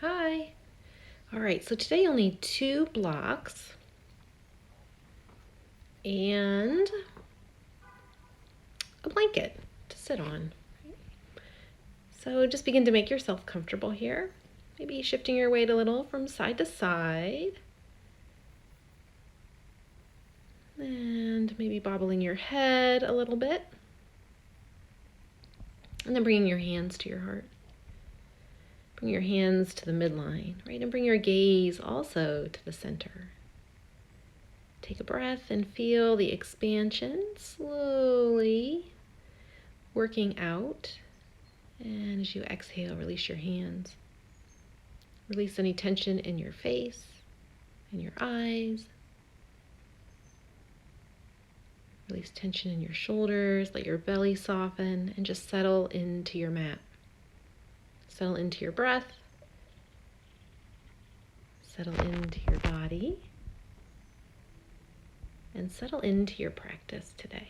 Hi. All right, so today you'll need 2 blocks and a blanket to sit on. So just begin to make yourself comfortable here. Maybe shifting your weight a little from side to side. And maybe bobbling your head a little bit. And then bringing your hands to your heart. Bring your hands to the midline, right? And bring your gaze also to the center. Take a breath and feel the expansion slowly working out. And as you exhale, release your hands. Release any tension in your face, in your eyes. Release tension in your shoulders, let your belly soften, and just settle into your mat. Settle into your breath. Settle into your body. And settle into your practice today.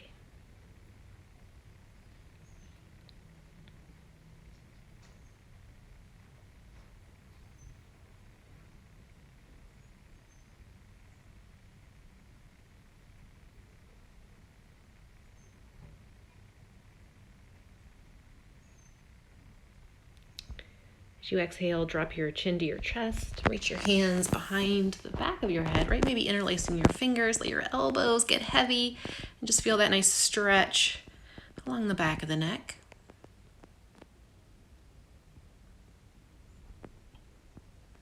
As you exhale, drop your chin to your chest. Reach your hands behind the back of your head, right? Maybe interlacing your fingers. Let your elbows get heavy. And just feel that nice stretch along the back of the neck.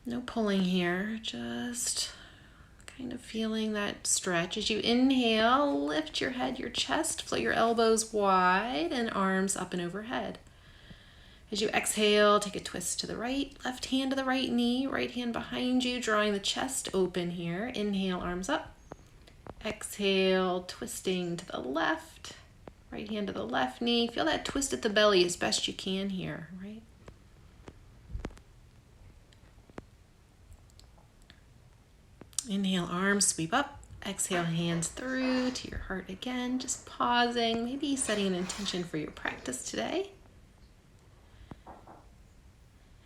No pulling here, just kind of feeling that stretch. As you inhale, lift your head, your chest, float your elbows wide and arms up and overhead. As you exhale, take a twist to the right, left hand to the right knee, right hand behind you, drawing the chest open here. Inhale, arms up. Exhale, twisting to the left, right hand to the left knee. Feel that twist at the belly as best you can here, right? Inhale, arms sweep up. Exhale, hands through to your heart again. Just pausing, maybe setting an intention for your practice today.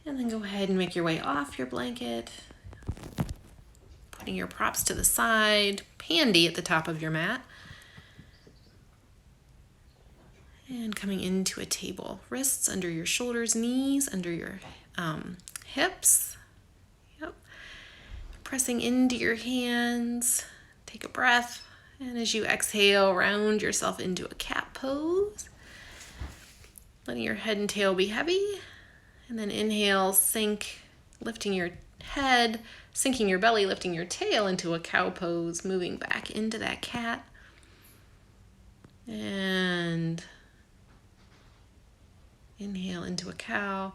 And then go ahead and make your way off your blanket. Putting your props to the side, handy at the top of your mat. And coming into a table. Wrists under your shoulders, knees under your hips. Yep. Pressing into your hands. Take a breath. And as you exhale, round yourself into a cat pose. Letting your head and tail be heavy. And then inhale, sink, lifting your head, sinking your belly, lifting your tail into a cow pose, moving back into that cat. And inhale into a cow.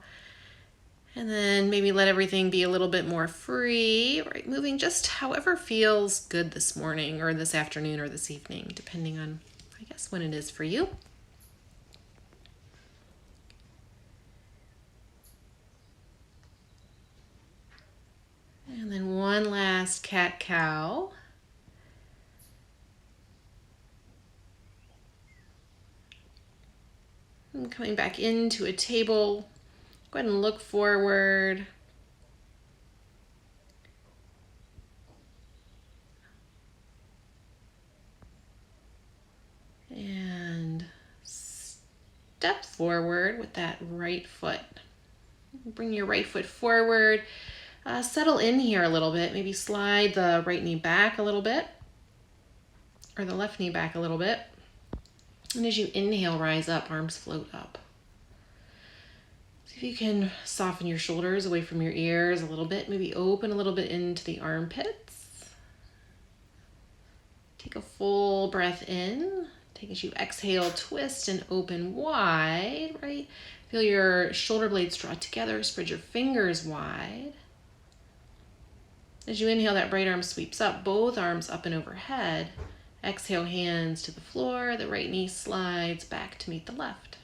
And then maybe let everything be a little bit more free, right? Moving just however feels good this morning or this afternoon or this evening, depending on, I guess, when it is for you. And then one last cat-cow. And coming back into a table, go ahead and look forward. And step forward with that right foot. Bring your right foot forward. Settle in here a little bit. Maybe slide the right knee back a little bit, or the left knee back a little bit. And as you inhale, rise up, arms float up. See if you can soften your shoulders away from your ears a little bit. Maybe open a little bit into the armpits. Take a full breath in. Take as you exhale, twist and open wide, right? Feel your shoulder blades draw together. Spread your fingers wide. As you inhale, that right arm sweeps up, both arms up and overhead. Exhale, hands to the floor. The right knee slides back to meet the left.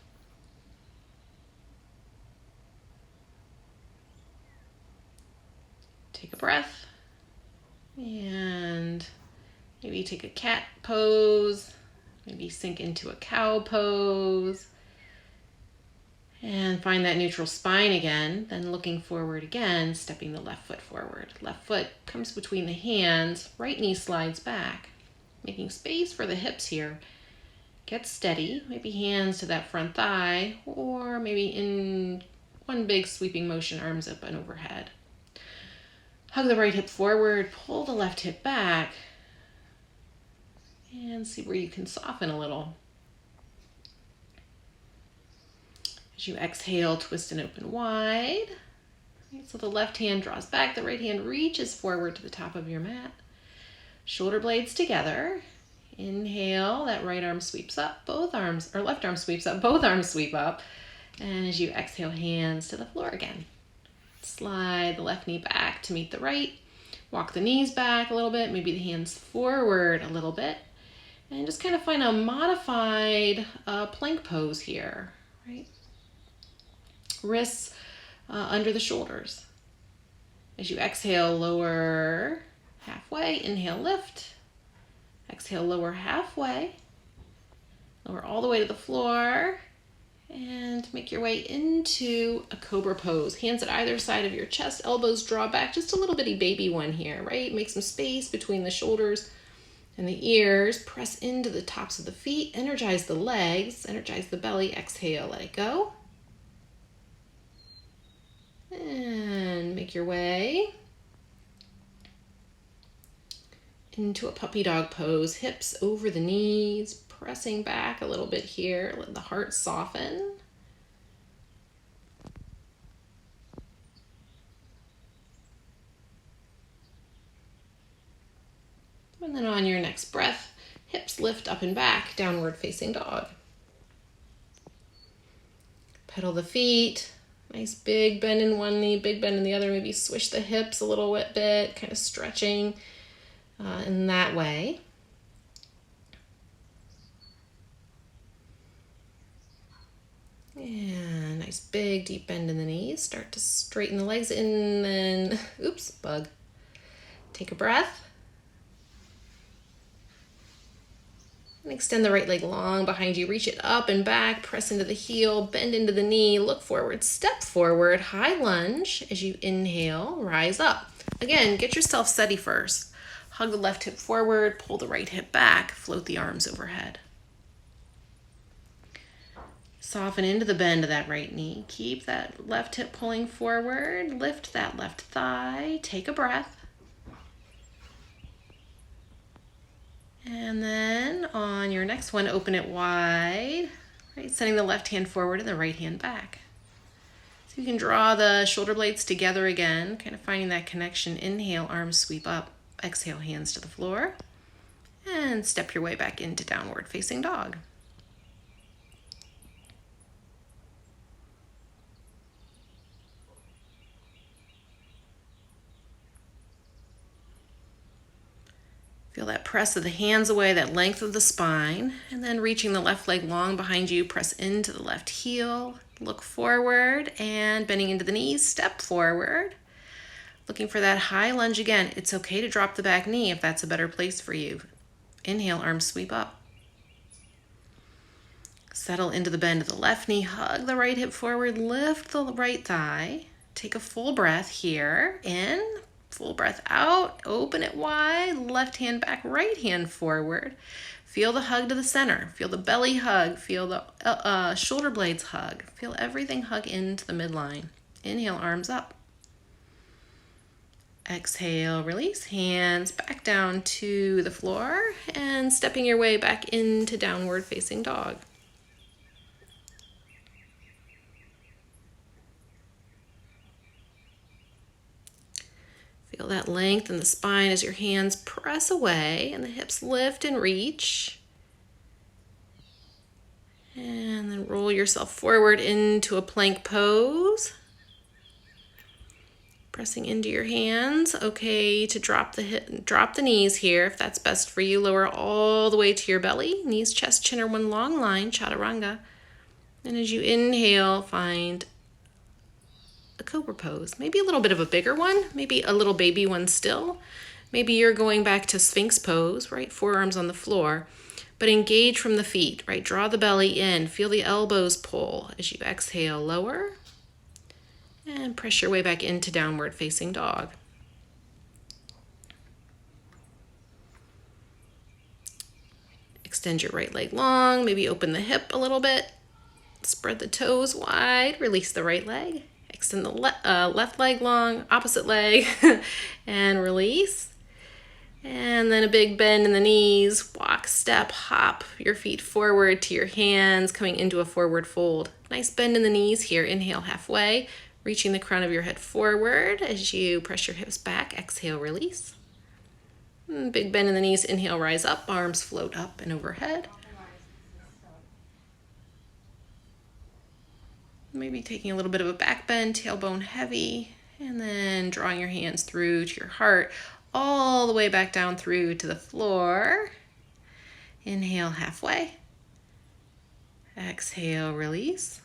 Take a breath. And Maybe take a cat pose, maybe sink into a cow pose, and find that neutral spine again. Then looking forward again, stepping the left foot forward. Left foot comes between the hands, right knee slides back, making space for the hips here. Get steady, maybe hands to that front thigh, or maybe in one big sweeping motion, arms up and overhead. Hug the right hip forward, pull the left hip back, and see where you can soften a little. As you exhale, twist and open wide. Right, so the left hand draws back, the right hand reaches forward to the top of your mat. Shoulder blades together. Inhale, that right arm sweeps up, both arms, or left arm sweeps up, both arms sweep up. And as you exhale, hands to the floor again. Slide the left knee back to meet the right. Walk the knees back a little bit, maybe the hands forward a little bit. And just kind of find a modified plank pose here, right? Wrists under the shoulders. As you exhale, lower halfway, inhale, lift. Exhale, lower halfway, lower all the way to the floor, and make your way into a cobra pose. Hands at either side of your chest, elbows draw back, just a little bitty baby one here, right? Make some space between the shoulders and the ears. Press into the tops of the feet, energize the legs, energize the belly. Exhale, let it go. And make your way into a puppy dog pose, hips over the knees, pressing back a little bit here, let the heart soften. And then on your next breath, hips lift up and back, downward facing dog. Pedal the feet, nice big bend in one knee, big bend in the other, maybe swish the hips a little bit, kind of stretching in that way. And nice big deep bend in the knees. Start to straighten the legs in, then, oops, bug. Take a breath. And extend the right leg long behind you. Reach it up and back, press into the heel, bend into the knee, look forward, step forward, high lunge. As you inhale, rise up. Again, get yourself steady first. Hug the left hip forward, pull the right hip back, float the arms overhead. Soften into the bend of that right knee. Keep that left hip pulling forward. Lift that left thigh. Take a breath. And then on your next one, open it wide. Right, sending the left hand forward and the right hand back. So you can draw the shoulder blades together again, kind of finding that connection. Inhale, arms sweep up. Exhale, hands to the floor. And step your way back into downward facing dog. Feel that press of the hands away, that length of the spine, and then reaching the left leg long behind you, press into the left heel, look forward, and bending into the knees, step forward. Looking for that high lunge again. It's okay to drop the back knee if that's a better place for you. Inhale, arms sweep up. Settle into the bend of the left knee, hug the right hip forward, lift the right thigh. Take a full breath here, in. Full breath out, open it wide, left hand back, right hand forward. Feel the hug to the center, feel the belly hug, feel the shoulder blades hug, feel everything hug into the midline. Inhale, arms up. Exhale, release, hands back down to the floor and stepping your way back into downward facing dog. Feel that length in the spine as your hands press away and the hips lift and reach. And then roll yourself forward into a plank pose. Pressing into your hands. Okay to drop the knees here if that's best for you. Lower all the way to your belly. Knees, chest, chin are one long line, chaturanga. And as you inhale, find a cobra pose. Maybe a little bit of a bigger one, maybe a little baby one still. Maybe you're going back to Sphinx pose, right? Forearms on the floor, but engage from the feet, right? Draw the belly in, feel the elbows pull. As you exhale, lower, and press your way back into downward facing dog. Extend your right leg long, maybe open the hip a little bit. Spread the toes wide, release the right leg. Extend the left leg long, opposite leg, and release. And then a big bend in the knees. Walk, step, hop your feet forward to your hands, coming into a forward fold. Nice bend in the knees here. Inhale halfway, reaching the crown of your head forward as you press your hips back. Exhale, release. Big bend in the knees. Inhale, rise up. Arms float up and overhead. Maybe taking a little bit of a back bend, tailbone heavy, and then drawing your hands through to your heart, all the way back down through to the floor. Inhale halfway. Exhale, release.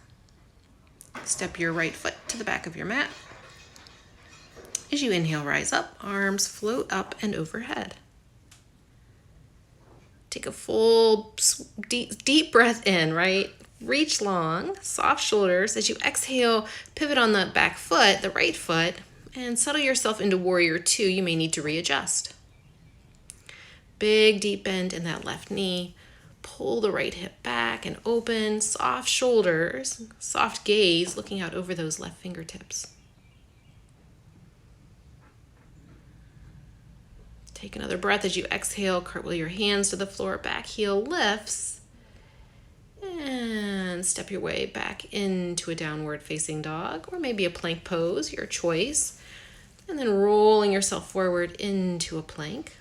Step your right foot to the back of your mat. As you inhale, rise up, arms float up and overhead. Take a full deep breath in, right? Reach long, soft shoulders. As you exhale, pivot on the back foot, the right foot, and settle yourself into warrior two. You may need to readjust. Big deep bend in that left knee. Pull the right hip back and open, soft shoulders, soft gaze, looking out over those left fingertips. Take another breath as you exhale, cartwheel your hands to the floor, back heel lifts, and step your way back into a downward facing dog, or maybe a plank pose, your choice, and then rolling yourself forward into a plank.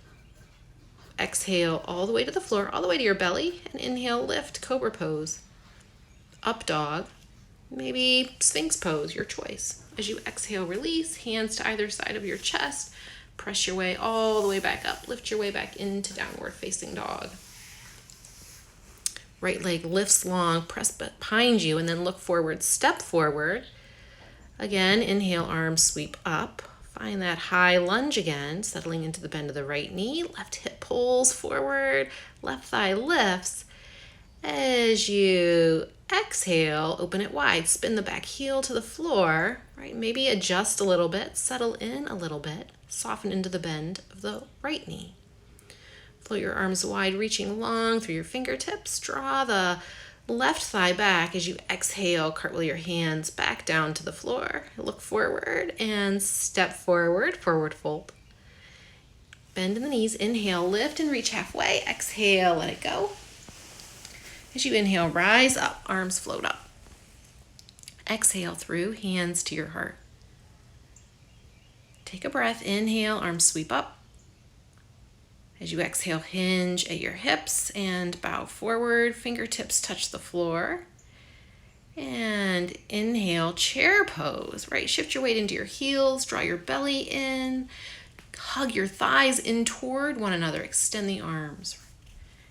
Exhale all the way to the floor, all the way to your belly, and inhale, lift, cobra pose, up dog, maybe Sphinx pose, your choice. As you exhale, release, hands to either side of your chest, press your way all the way back up, lift your way back into downward facing dog. Right leg lifts long, press behind you, and then look forward, step forward. Again, inhale, arms sweep up. Find that high lunge again, settling into the bend of the right knee. Left hip pulls forward, left thigh lifts. As you exhale, open it wide, spin the back heel to the floor, right? Maybe adjust a little bit, settle in a little bit, soften into the bend of the right knee. Float your arms wide, reaching long through your fingertips. Draw the left thigh back as you exhale, cartwheel your hands back down to the floor. Look forward and step forward, forward fold. Bend in the knees, inhale, lift and reach halfway. Exhale, let it go. As you inhale, rise up, arms float up. Exhale through, hands to your heart. Take a breath, inhale, arms sweep up. As you exhale, hinge at your hips and bow forward, fingertips touch the floor. And inhale, chair pose, right? Shift your weight into your heels, draw your belly in, hug your thighs in toward one another, extend the arms.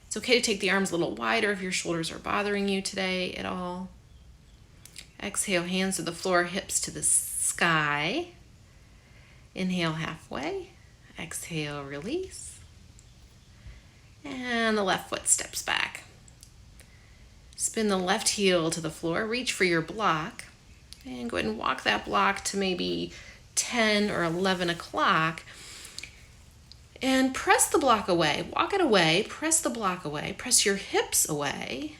It's okay to take the arms a little wider if your shoulders are bothering you today at all. Exhale, hands to the floor, hips to the sky. Inhale halfway. Exhale, release. And the left foot steps back. Spin the left heel to the floor, reach for your block, and go ahead and walk that block to maybe 10 or 11 o'clock. And press the block away, walk it away, press the block away, press your hips away,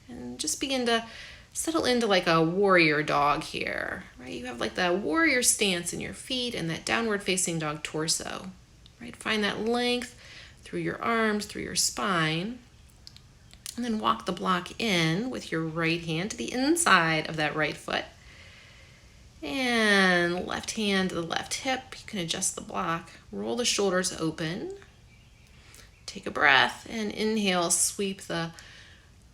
and just begin to settle into like a warrior dog here, right? You have like that warrior stance in your feet and that downward facing dog torso, right? Find that length through your arms, through your spine, and then walk the block in with your right hand to the inside of that right foot. And left hand to the left hip. You can adjust the block. Roll the shoulders open. Take a breath and inhale, sweep the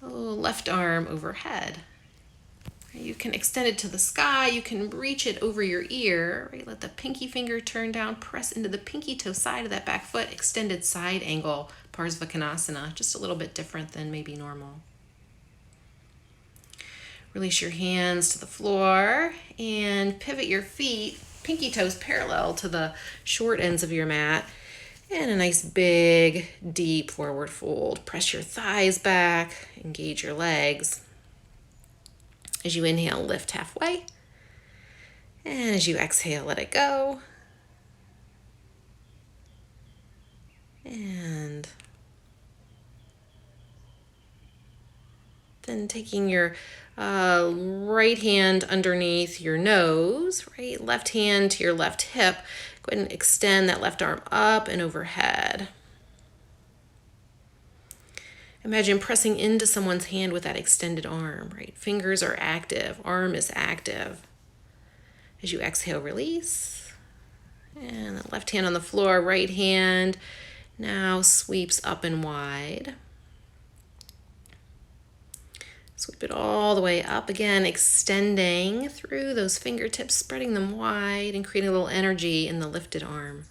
left arm overhead. You can extend it to the sky. You can reach it over your ear. Right? Let the pinky finger turn down. Press into the pinky toe side of that back foot. Extended side angle, Parsvakonasana. Just a little bit different than maybe normal. Release your hands to the floor and pivot your feet, pinky toes parallel to the short ends of your mat. And a nice big, deep forward fold. Press your thighs back, engage your legs. As you inhale, lift halfway. And as you exhale, let it go. And then taking your right hand underneath your nose, right? Left hand to your left hip. Go ahead and extend that left arm up and overhead. Imagine pressing into someone's hand with that extended arm, right? Fingers are active, arm is active. As you exhale, release. And the left hand on the floor, right hand now sweeps up and wide. Sweep it all the way up again, extending through those fingertips, spreading them wide and creating a little energy in the lifted arm.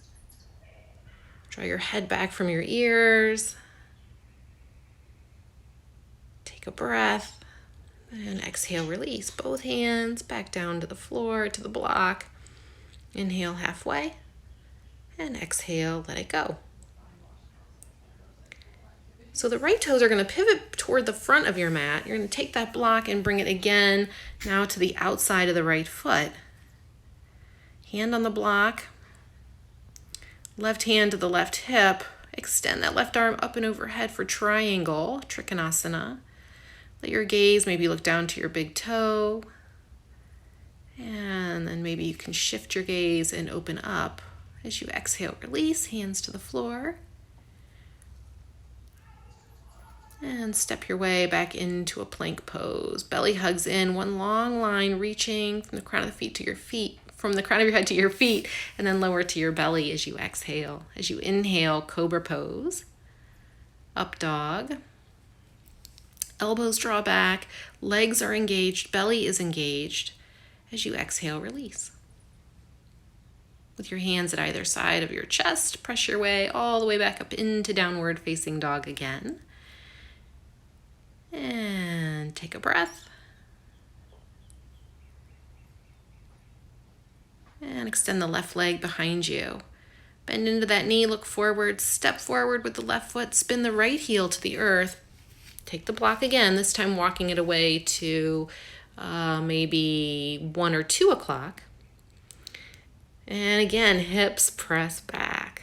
Draw your head back from your ears. Take a breath and exhale, release. Both hands back down to the floor, to the block. Inhale halfway and exhale, let it go. So the right toes are going to pivot toward the front of your mat. You're going to take that block and bring it again now to the outside of the right foot. Hand on the block, left hand to the left hip. Extend that left arm up and overhead for triangle, Trikonasana. Let your gaze maybe look down to your big toe. And then maybe you can shift your gaze and open up. As you exhale, release, hands to the floor. And step your way back into a plank pose. Belly hugs in, one long line reaching from the crown of the feet to your feet, from the crown of your head to your feet, and then lower to your belly as you exhale. As you inhale, cobra pose, up dog. Elbows draw back, legs are engaged, belly is engaged. As you exhale, release. With your hands at either side of your chest, press your way all the way back up into downward facing dog again. And take a breath. And extend the left leg behind you. Bend into that knee, look forward, step forward with the left foot, spin the right heel to the earth. Take the block again, this time walking it away to maybe 1 or 2 o'clock. And again, hips press back.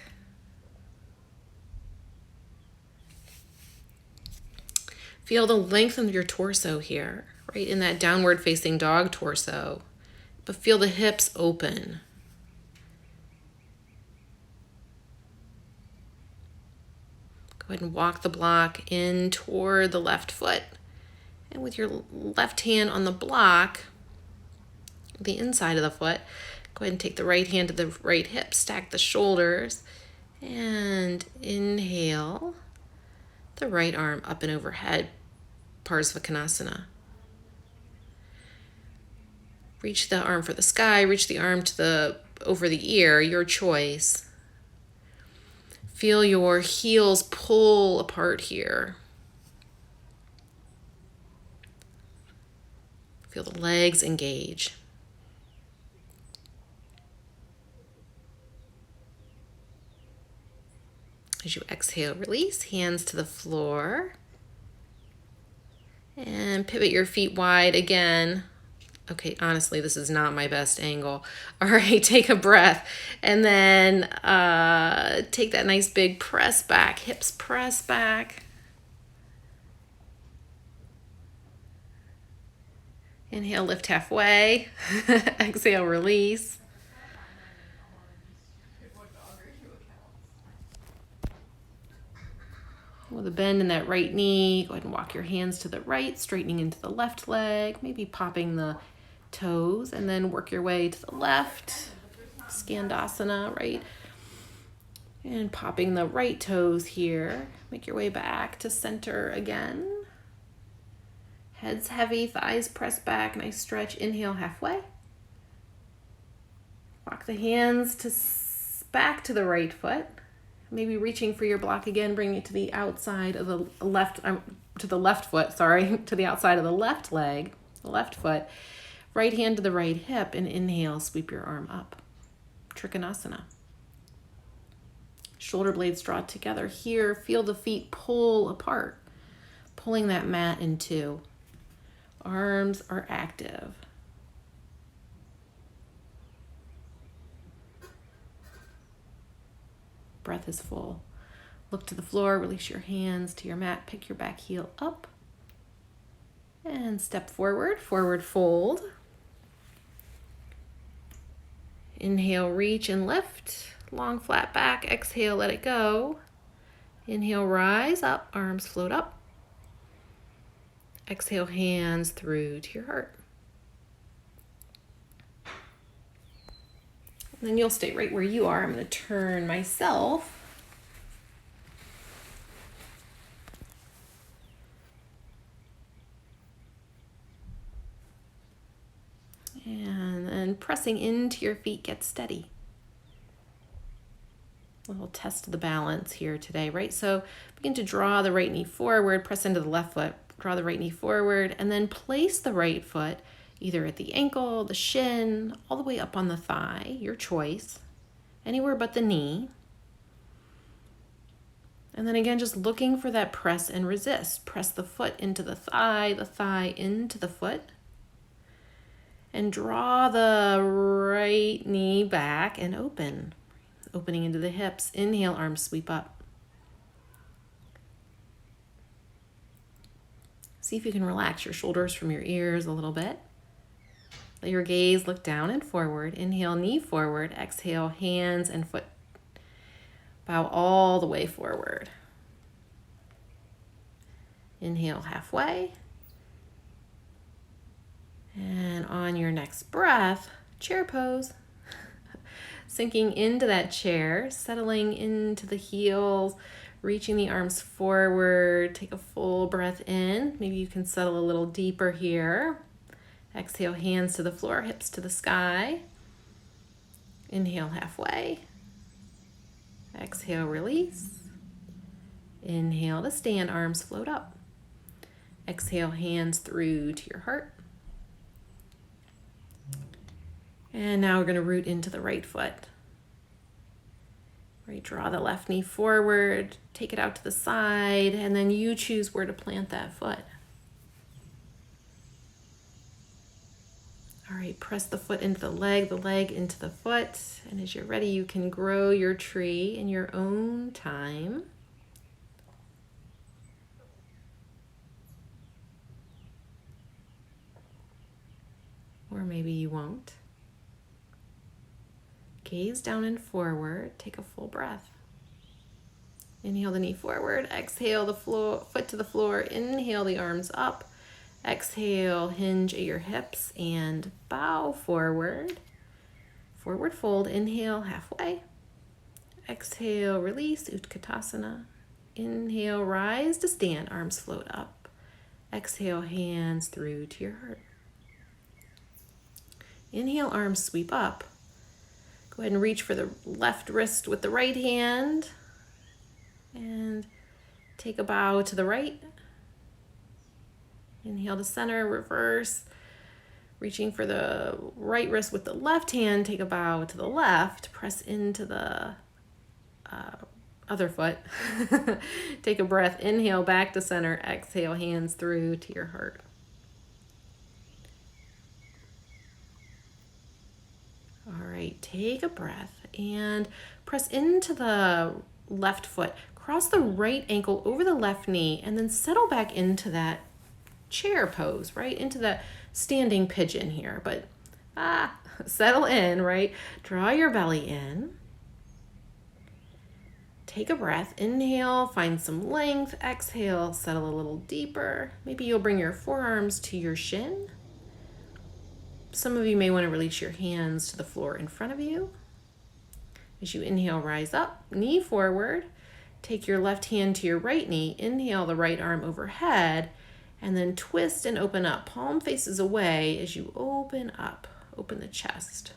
Feel the length of your torso here, right in that downward facing dog torso, but feel the hips open. Go ahead and walk the block in toward the left foot. And with your left hand on the block, the inside of the foot, go ahead and take the right hand to the right hip, stack the shoulders, and inhale the right arm up and overhead, Parsvakonasana. Reach the arm for the sky, reach the arm to over the ear, your choice. Feel your heels pull apart here. Feel the legs engage. As you exhale, release, hands to the floor. And pivot your feet wide again. Okay, honestly, this is not my best angle. All right, take a breath. And then take that nice big press back, hips press back. Inhale, lift halfway. Exhale, release. With a bend in that right knee, go ahead and walk your hands to the right, straightening into the left leg, maybe popping the toes, and then work your way to the left, Skandasana, right? And popping the right toes here. Make your way back to center again. Head's heavy, thighs press back, nice stretch. Inhale halfway. Walk the hands back to the right foot. Maybe reaching for your block again, bring it to the outside of the left, to the left foot, to the outside of the left leg, the left foot. Right hand to the right hip, and inhale, sweep your arm up. Trikonasana. Shoulder blades draw together here. Feel the feet pull apart, pulling that mat in two. Arms are active. Breath is full. Look to the floor, release your hands to your mat, pick your back heel up, and step forward, forward fold. Inhale, reach and lift. Long flat back, exhale, let it go. Inhale, rise up, arms float up. Exhale, hands through to your heart. And then you'll stay right where you are. I'm going to turn myself. And then pressing into your feet, get steady. A little test of the balance here today, right? So begin to draw the right knee forward, press into the left foot, draw the right knee forward, and then place the right foot either at the ankle, the shin, all the way up on the thigh, your choice, anywhere but the knee. And then again, just looking for that press and resist. Press the foot into the thigh into the foot. And draw the right knee back and open. Opening into the hips. Inhale, arms sweep up. See if you can relax your shoulders from your ears a little bit. Let your gaze look down and forward. Inhale, knee forward. Exhale, hands and foot. Bow all the way forward. Inhale, halfway. And on your next breath, chair pose. Sinking into that chair, settling into the heels, reaching the arms forward. Take a full breath in. Maybe you can settle a little deeper here. Exhale, hands to the floor, hips to the sky. Inhale, halfway. Exhale, release. Inhale to stand, arms float up. Exhale, hands through to your heart. And now we're going to root into the right foot. Right, draw the left knee forward, take it out to the side, and then you choose where to plant that foot. All right, press the foot into the leg into the foot, and as you're ready, you can grow your tree in your own time. Or maybe you won't. Gaze down and forward. Take a full breath. Inhale the knee forward. Exhale the foot to the floor. Inhale the arms up. Exhale, hinge at your hips and bow forward. Forward fold. Inhale, halfway. Exhale, release, Utkatasana. Inhale, rise to stand. Arms float up. Exhale, hands through to your heart. Inhale, arms sweep up. Go ahead and reach for the left wrist with the right hand. And take a bow to the right. Inhale to center, reverse. Reaching for the right wrist with the left hand, take a bow to the left. Press into the other foot. Take a breath. Inhale, back to center. Exhale, hands through to your heart. All right, take a breath and press into the left foot. Cross the right ankle over the left knee and then settle back into that chair pose, right? Into that standing pigeon here. But settle in, right? Draw your belly in. Take a breath. Inhale, find some length. Exhale, settle a little deeper. Maybe you'll bring your forearms to your shin. Some of you may want to release your hands to the floor in front of you. As you inhale, rise up, knee forward. Take your left hand to your right knee. Inhale the right arm overhead, and then twist and open up. Palm faces away as you open up. Open the chest.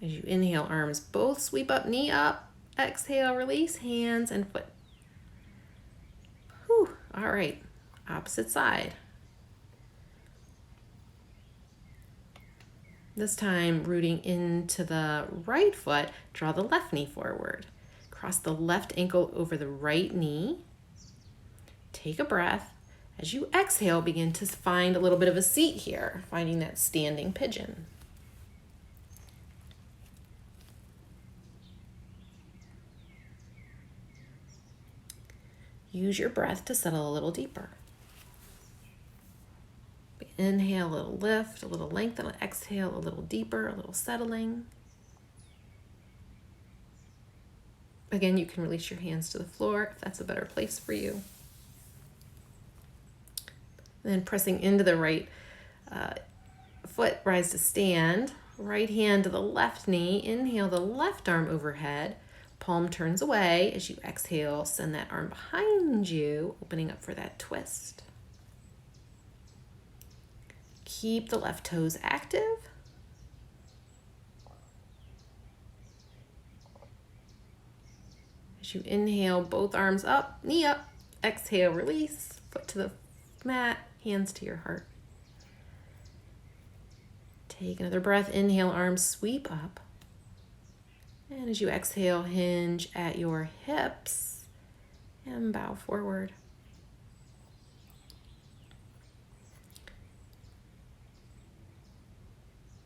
As you inhale, arms both sweep up, knee up. Exhale, release, hands and foot. Whew. All right. Opposite side. This time, rooting into the right foot, draw the left knee forward. Cross the left ankle over the right knee. Take a breath. As you exhale, begin to find a little bit of a seat here, finding that standing pigeon. Use your breath to settle a little deeper. Inhale, a little lift, a little lengthen. Exhale, a little deeper, a little settling. Again, you can release your hands to the floor if that's a better place for you. Then pressing into the right foot, rise to stand. Right hand to the left knee. Inhale, the left arm overhead. Palm turns away. As you exhale, send that arm behind you, opening up for that twist. Keep the left toes active. As you inhale, both arms up, knee up. Exhale, release, foot to the mat, hands to your heart. Take another breath. Inhale, arms sweep up. And as you exhale, hinge at your hips and bow forward.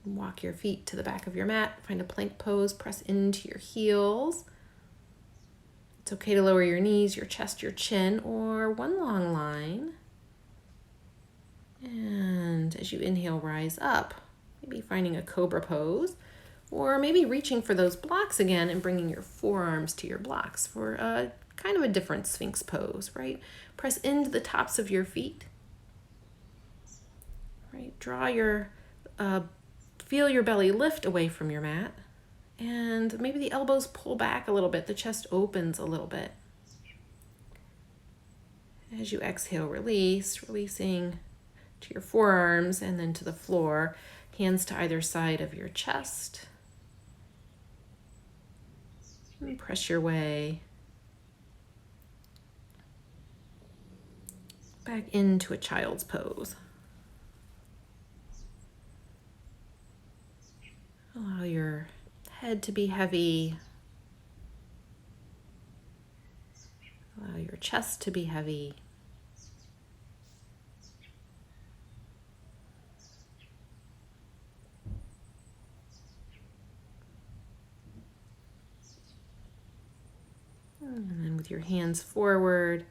Walk your feet to the back of your mat. Find a plank pose. Press into your heels. It's okay to lower your knees, your chest, your chin, or one long line. And as you inhale, rise up. Maybe finding a cobra pose, or maybe reaching for those blocks again and bringing your forearms to your blocks for a kind of a different Sphinx pose, right? Press into the tops of your feet. Right? Draw your feel your belly lift away from your mat, and maybe the elbows pull back a little bit, the chest opens a little bit. As you exhale, releasing to your forearms and then to the floor, hands to either side of your chest. And press your way back into a child's pose. Allow your head to be heavy. Allow your chest to be heavy. And then with your hands forward,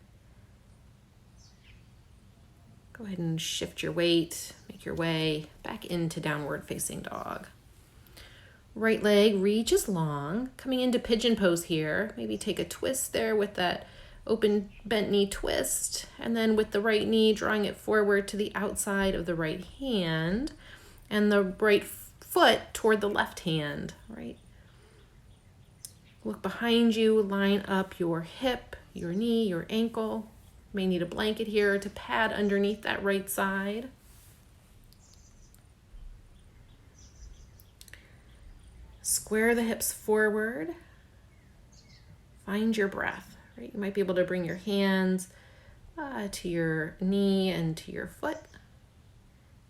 go ahead and shift your weight, make your way back into downward facing dog. Right leg reaches long, coming into pigeon pose here. Maybe take a twist there with that open bent knee twist, and then with the right knee drawing it forward to the outside of the right hand and the right foot toward the left hand, right? Look behind you, line up your hip, your knee, your ankle. You may need a blanket here to pad underneath that right side. Square the hips forward. Find your breath, right? You might be able to bring your hands to your knee and to your foot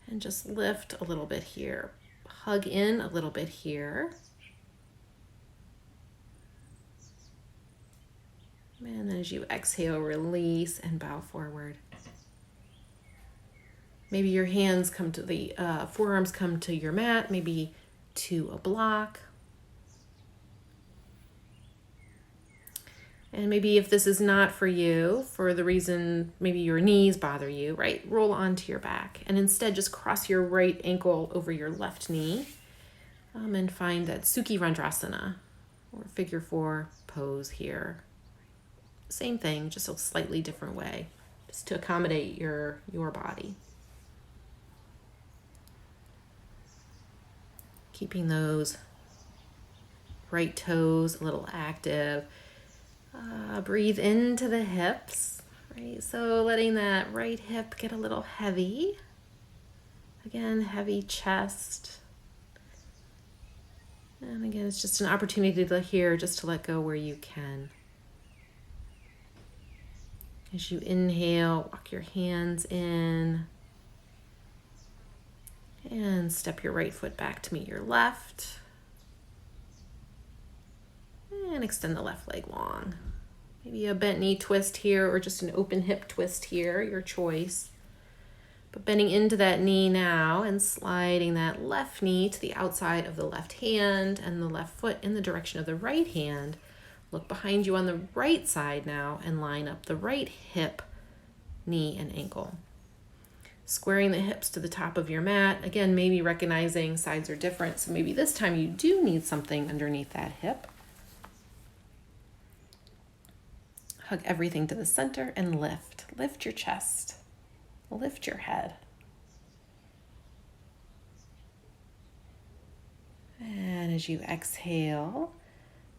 and just lift a little bit here. Hug in a little bit here. And then as you exhale, release and bow forward. Maybe your hands come to the forearms come to your mat, maybe to a block. And maybe if this is not for you, for the reason maybe your knees bother you, right? Roll onto your back and instead just cross your right ankle over your left knee and find that Sukhi Randrasana or figure 4 pose here. Same thing, just a slightly different way, just to accommodate your body. Keeping those right toes a little active. Breathe into the hips, right? So letting that right hip get a little heavy. Again, heavy chest. And again, it's just an opportunity to here just to let go where you can. As you inhale, walk your hands in. And step your right foot back to meet your left. And extend the left leg long. Maybe a bent knee twist here or just an open hip twist here, your choice. But bending into that knee now and sliding that left knee to the outside of the left hand and the left foot in the direction of the right hand. Look behind you on the right side now and line up the right hip, knee, and ankle. Squaring the hips to the top of your mat. Again, maybe recognizing sides are different, so maybe this time you do need something underneath that hip. Hug everything to the center and lift. Lift your chest. Lift your head. And as you exhale,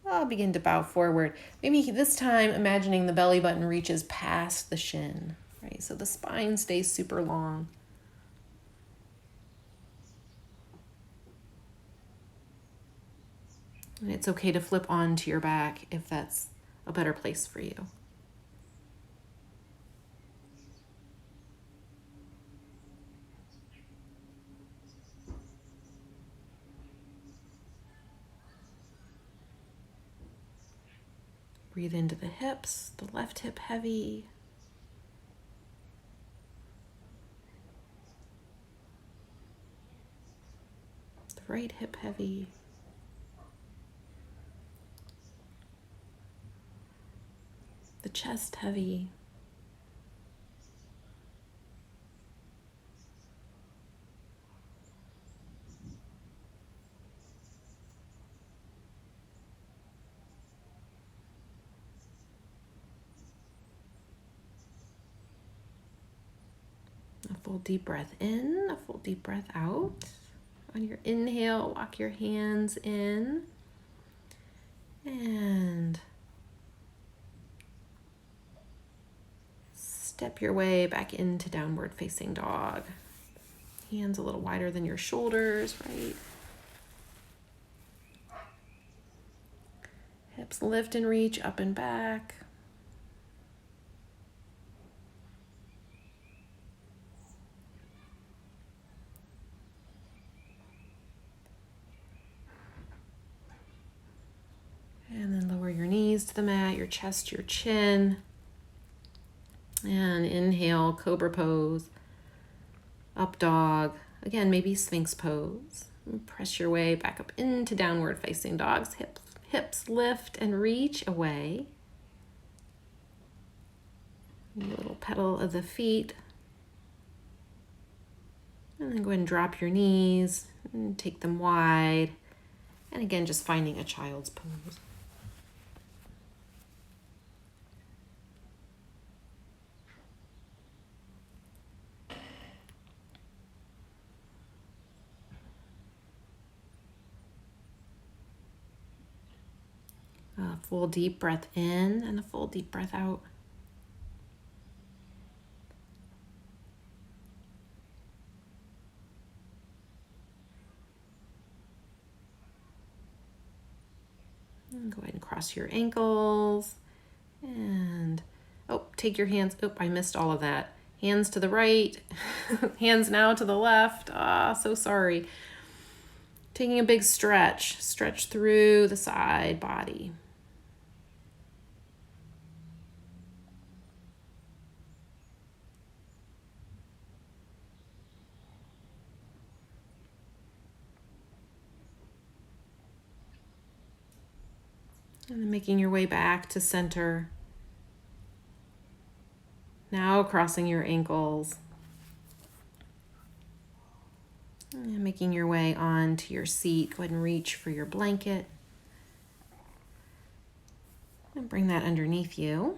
I'll begin to bow forward. Maybe this time imagining the belly button reaches past the shin, right? So the spine stays super long. And it's okay to flip onto your back if that's a better place for you. Breathe into the hips, the left hip heavy. The right hip heavy. The chest heavy. A full deep breath in, a full deep breath out. On your inhale, walk your hands in. And step your way back into downward facing dog. Hands a little wider than your shoulders, right? Hips lift and reach up and back. And then lower your knees to the mat, your chest, your chin. And inhale, cobra pose, up dog. Again, maybe sphinx pose. And press your way back up into downward facing dogs. Hips lift and reach away. A little pedal of the feet. And then go ahead and drop your knees and take them wide. And again, just finding a child's pose. A full deep breath in and a full deep breath out. And go ahead and cross your ankles. And, take your hands. I missed all of that. Hands to the right. Hands now to the left. So sorry. Taking a big stretch. Stretch through the side body. And then making your way back to center. Now crossing your ankles. And making your way onto your seat. Go ahead and reach for your blanket. And bring that underneath you.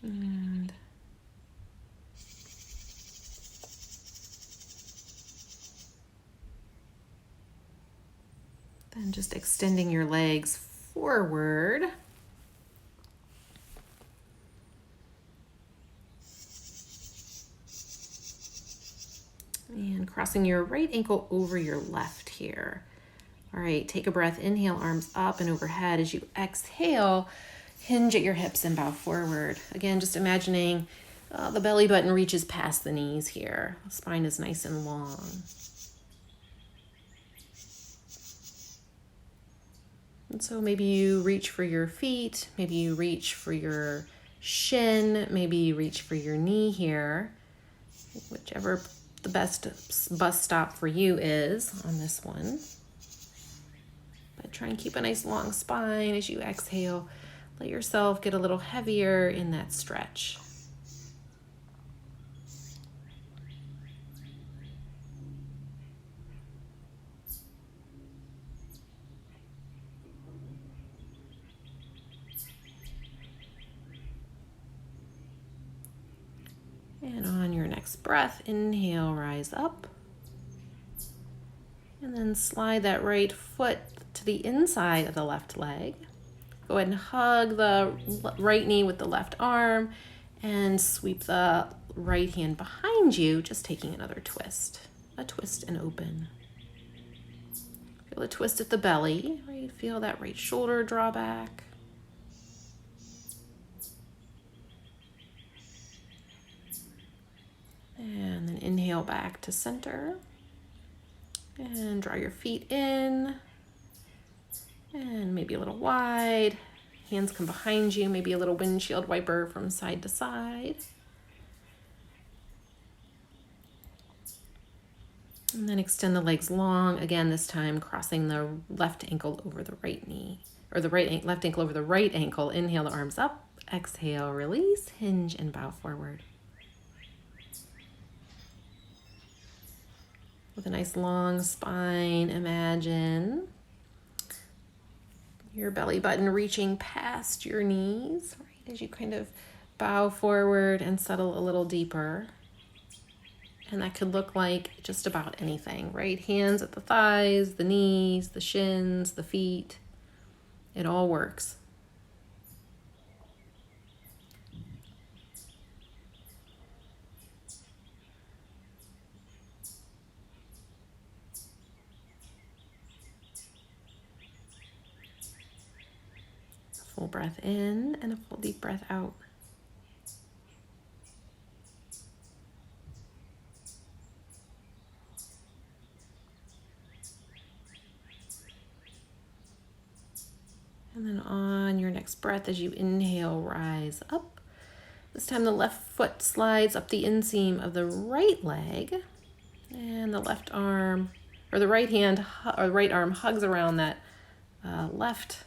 And then just extending your legs forward. And crossing your right ankle over your left here. All right, take a breath. Inhale, arms up and overhead. As you exhale, hinge at your hips and bow forward. Again, just imagining the belly button reaches past the knees here. The spine is nice and long. And so maybe you reach for your feet, maybe you reach for your shin, maybe you reach for your knee here, whichever the best bus stop for you is on this one. But try and keep a nice long spine as you exhale. Let yourself get a little heavier in that stretch. And on your next breath, inhale, rise up. And then slide that right foot to the inside of the left leg. Go ahead and hug the right knee with the left arm and sweep the right hand behind you, just taking another twist. A twist and open. Feel a twist at the belly, right? Feel that right shoulder draw back. And then inhale back to center. And draw your feet in. And maybe a little wide. Hands come behind you, maybe a little windshield wiper from side to side. And then extend the legs long. Again, this time crossing the left ankle over the right knee. Or the left ankle over the right ankle. Inhale the arms up. Exhale, release, hinge, and bow forward. With a nice long spine, imagine your belly button reaching past your knees, right, as you kind of bow forward and settle a little deeper. And that could look like just about anything, right? Hands at the thighs, the knees, the shins, the feet. It all works. Full breath in and a full deep breath out. And then on your next breath, as you inhale, rise up. This time the left foot slides up the inseam of the right leg, and the left arm, or the right hand, or right arm hugs around that left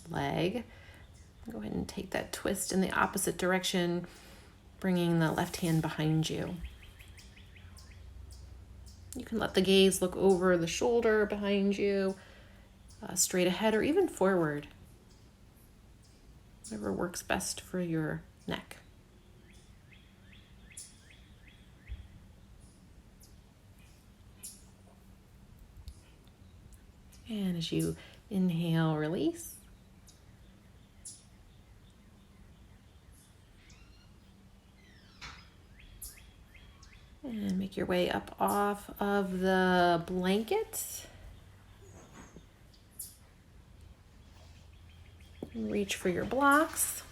leg. Go ahead and take that twist in the opposite direction, bringing the left hand behind you. You can let the gaze look over the shoulder behind you, straight ahead, or even forward. Whatever works best for your neck. And as you inhale, release. And make your way up off of the blanket. Reach for your blocks.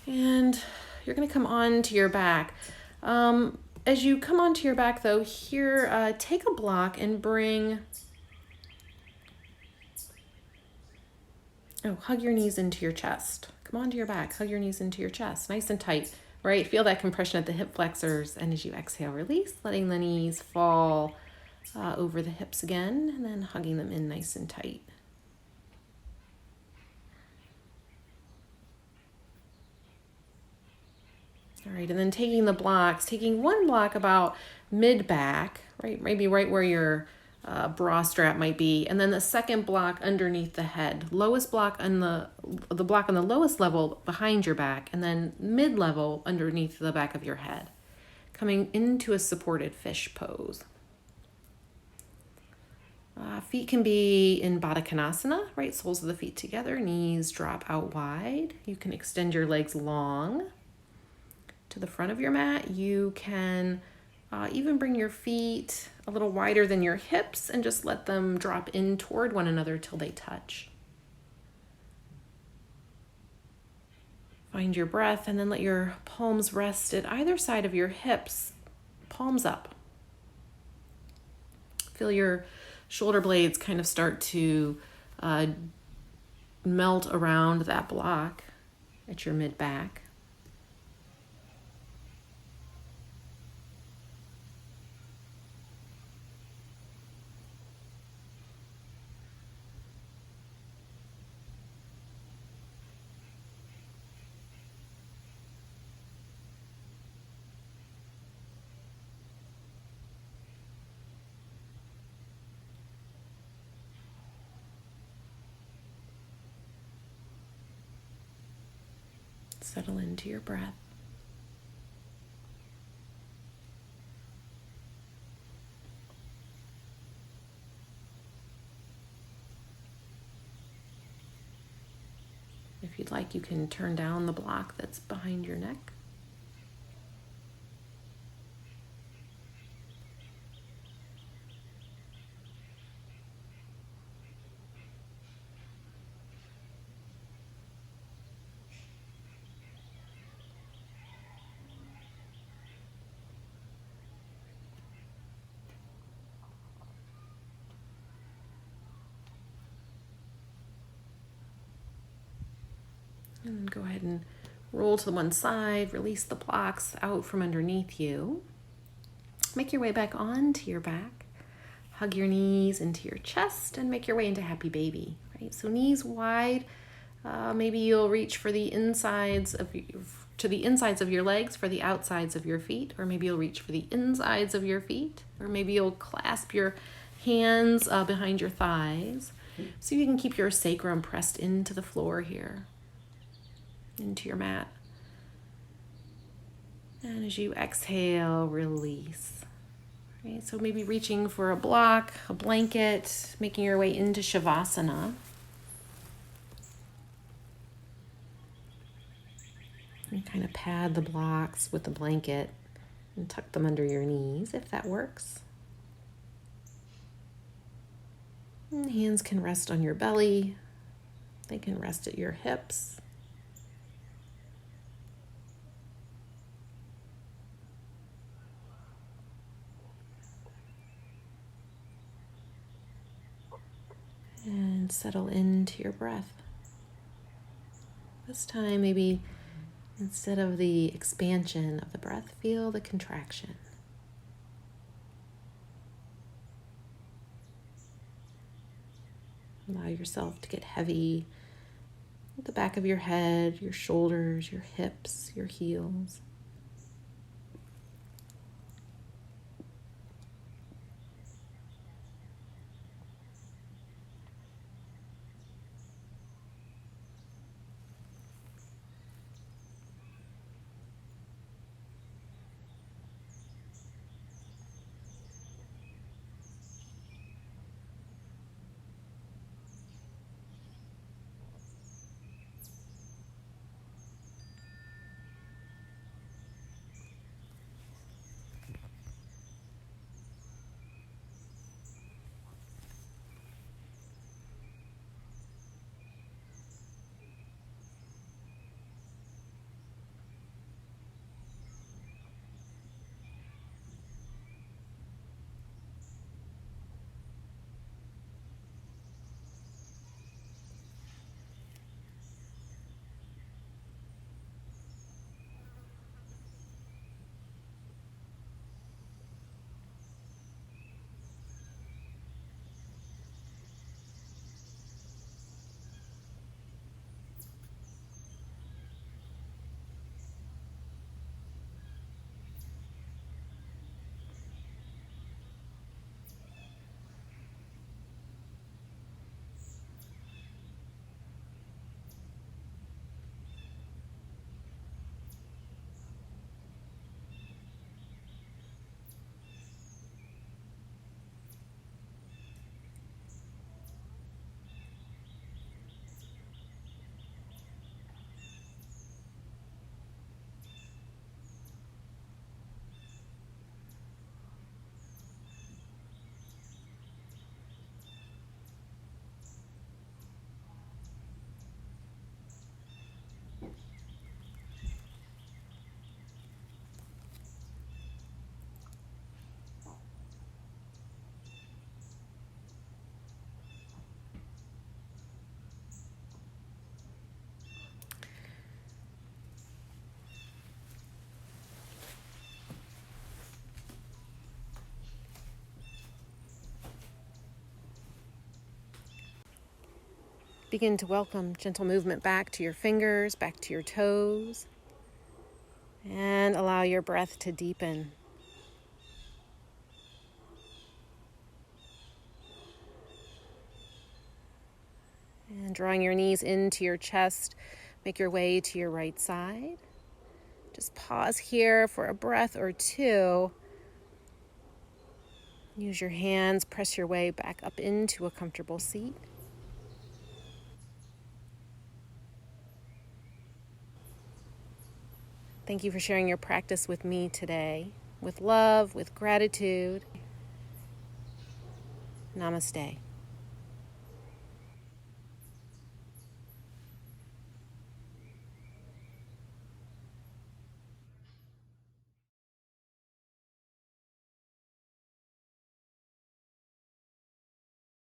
And you're going to come onto your back. As you come onto your back, though, here, take a block and bring... hug your knees into your chest. Come onto your back, hug your knees into your chest, nice and tight. Right, feel that compression at the hip flexors, and as you exhale, release, letting the knees fall over the hips again, and then hugging them in nice and tight. All right, and then taking the blocks, taking one block about mid-back, right, maybe right where your bra strap might be, and then the second block underneath the head. Lowest block on the block on the lowest level behind your back, and then mid-level underneath the back of your head. Coming into a supported fish pose. Feet can be in Baddha Konasana, right? Soles of the feet together, knees drop out wide. You can extend your legs long to the front of your mat. You can Even bring your feet a little wider than your hips and just let them drop in toward one another till they touch. Find your breath and then let your palms rest at either side of your hips, palms up. Feel your shoulder blades kind of start to melt around that block at your mid-back. Settle into your breath. If you'd like, you can turn down the block that's behind your neck. And then go ahead and roll to the one side, release the blocks out from underneath you. Make your way back onto your back. Hug your knees into your chest and make your way into happy baby. Right? So knees wide. Maybe you'll reach for the insides of to the insides of your legs for the outsides of your feet, or maybe you'll reach for the insides of your feet, or maybe you'll clasp your hands behind your thighs so you can keep your sacrum pressed into the floor here, into your mat. And as you exhale, release. Right, so maybe reaching for a block, a blanket, making your way into Shavasana. And kind of pad the blocks with the blanket and tuck them under your knees if that works. And hands can rest on your belly. They can rest at your hips. And settle into your breath. This time, maybe instead of the expansion of the breath, feel the contraction. Allow yourself to get heavy at the back of your head, your shoulders, your hips, your heels. begin to welcome gentle movement back to your fingers, back to your toes, and allow your breath to deepen. And drawing your knees into your chest, make your way to your right side. Just pause here for a breath or two. Use your hands, press your way back up into a comfortable seat. Thank you for sharing your practice with me today, with love, with gratitude. Namaste.